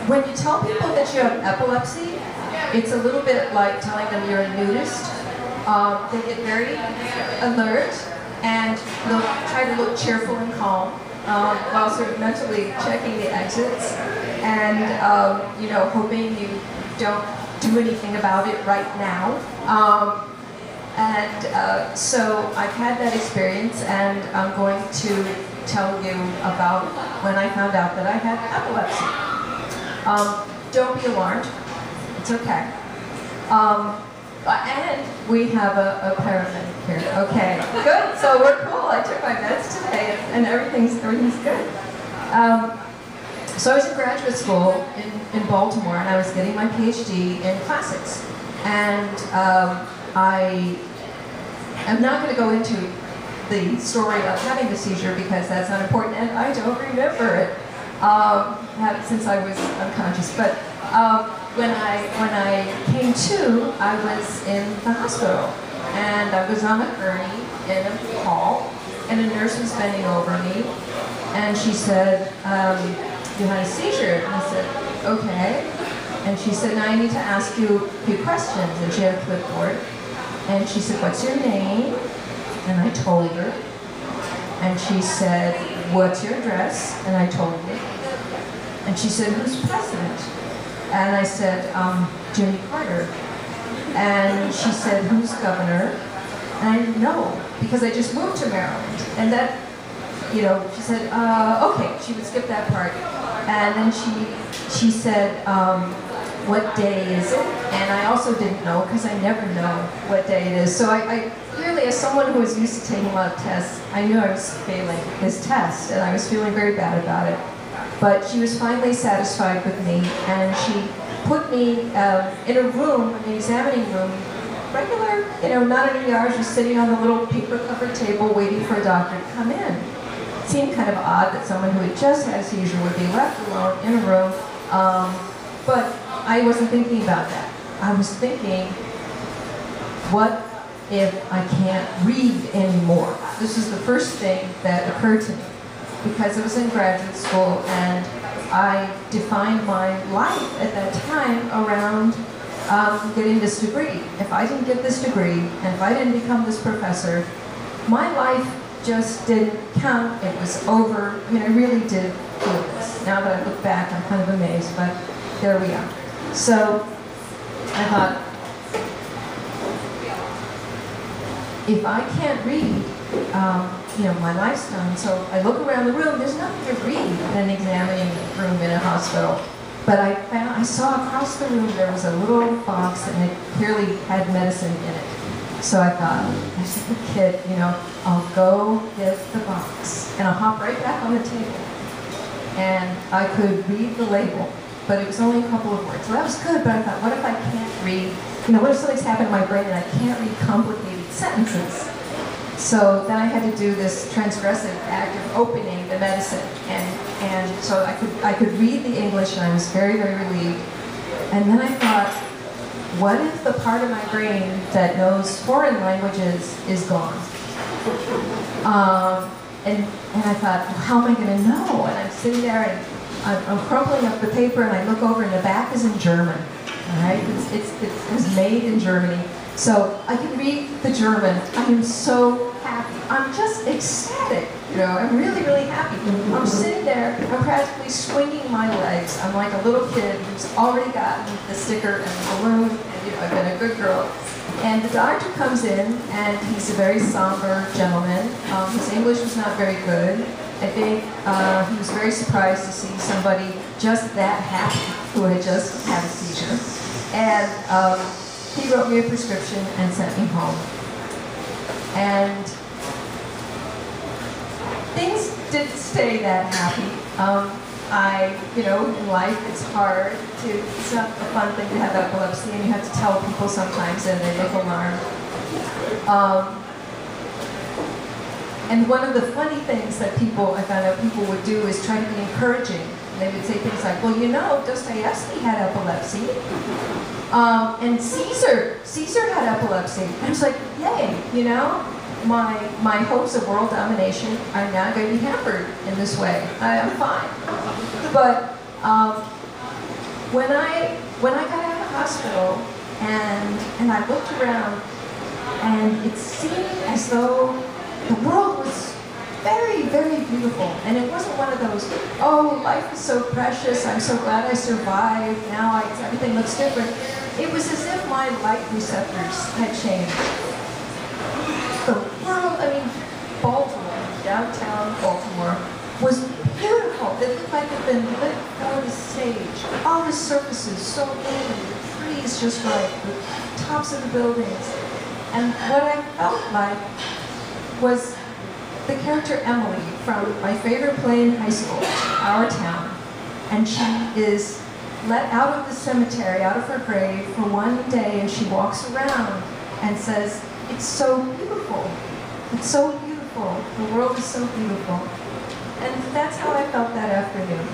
When you tell people that you have epilepsy, it's a little bit like telling them you're a nudist. They get very alert and they'll try to look cheerful and calm while sort of mentally checking the exits and you know, hoping you don't do anything about it right now. So I've had that experience, and I'm going to tell you about when I found out that I had epilepsy. Don't be alarmed. It's okay. And we have a paramedic here. Okay, good. So we're cool. I took my meds today, and everything's good. So I was in graduate school in Baltimore, and I was getting my PhD in classics. And I'm not going to go into the story of having the seizure because that's not important, and I don't remember it since I was unconscious. But when I came to, I was in the hospital, and I was on a gurney in a hall, and a nurse was bending over me, and she said, "You had a seizure." And I said, "Okay." And she said, "Now I need to ask you a few questions." And she had a clipboard. And she said, "What's your name?" And I told her. And she said, "What's your address?" And I told her. And she said, "Who's president?" And I said, "Jimmy Carter." And she said, "Who's governor?" And I didn't know, because I just moved to Maryland. And that, you know, she said, okay, she would skip that part. And then she said, "What day is it?" And I also didn't know, because I never know what day it is. So I clearly, as someone who was used to taking a lot of tests, I knew I was failing this test, and I was feeling very bad about it. But she was finally satisfied with me, and she put me in a room, an examining room, regular, you know, not an ER, just sitting on the little paper-covered table waiting for a doctor to come in. It seemed kind of odd that someone who had just had a seizure would be left alone in a room, but I wasn't thinking about that. I was thinking, what if I can't read anymore? This is the first thing that occurred to me, because I was in graduate school and I defined my life at that time around getting this degree. If I didn't get this degree, and if I didn't become this professor, my life just didn't count. It was over. I mean, I really did feel this. Now that I look back, I'm kind of amazed, but there we are. So I thought, if I can't read, you know, my life's done. So I look around the room, there's nothing to read in an examining room in a hospital. But I saw across the room there was a little box, and it clearly had medicine in it. So I thought, as a kid, you know, I'll go get the box, and I'll hop right back on the table. And I could read the label, but it was only a couple of words. So that was good, but I thought, what if I can't read, you know, what if something's happened in my brain and I can't read complicated sentences? So then I had to do this transgressive act of opening the medicine, and so I could read the English, and I was very, very relieved. And then I thought, what if the part of my brain that knows foreign languages is gone? And I thought, well, how am I going to know? And I'm sitting there, and I'm crumpling up the paper, and I look over, and the back is in German. All right, it was made in Germany. So I can read the German. I am so happy. I'm just ecstatic. You know, I'm really, really happy. I'm sitting there, I'm practically swinging my legs. I'm like a little kid who's already gotten the sticker and the balloon, and you know, I've been a good girl. And the doctor comes in, and he's a very somber gentleman. His English was not very good. I think he was very surprised to see somebody just that happy who had just had a seizure. And he wrote me a prescription and sent me home. And things didn't stay that happy. You know, in life it's hard it's not a fun thing to have epilepsy, and you have to tell people sometimes, and they look alarmed. And one of the funny things that I found out people would do is try to be encouraging. They would say things like, well, you know, Dostoevsky had epilepsy. And Caesar had epilepsy. And I was like, yay, you know, my hopes of world domination are now going to be hampered in this way. I'm fine. But when I got out of the hospital and I looked around, and it seemed as though the world was very, very beautiful. And it wasn't one of those, oh, life is so precious, I'm so glad I survived, now everything looks different. It was as if my light receptors had changed. The world, I mean, Baltimore, downtown Baltimore, was beautiful. It looked like it had been lit for the stage. All the surfaces so even, the trees just right, the tops of the buildings. And what I felt like was the character Emily from my favorite play in high school, Our Town. And she is let out of the cemetery, out of her grave for one day, and she walks around and says, it's so beautiful. It's so beautiful. The world is so beautiful. And that's how I felt that afternoon.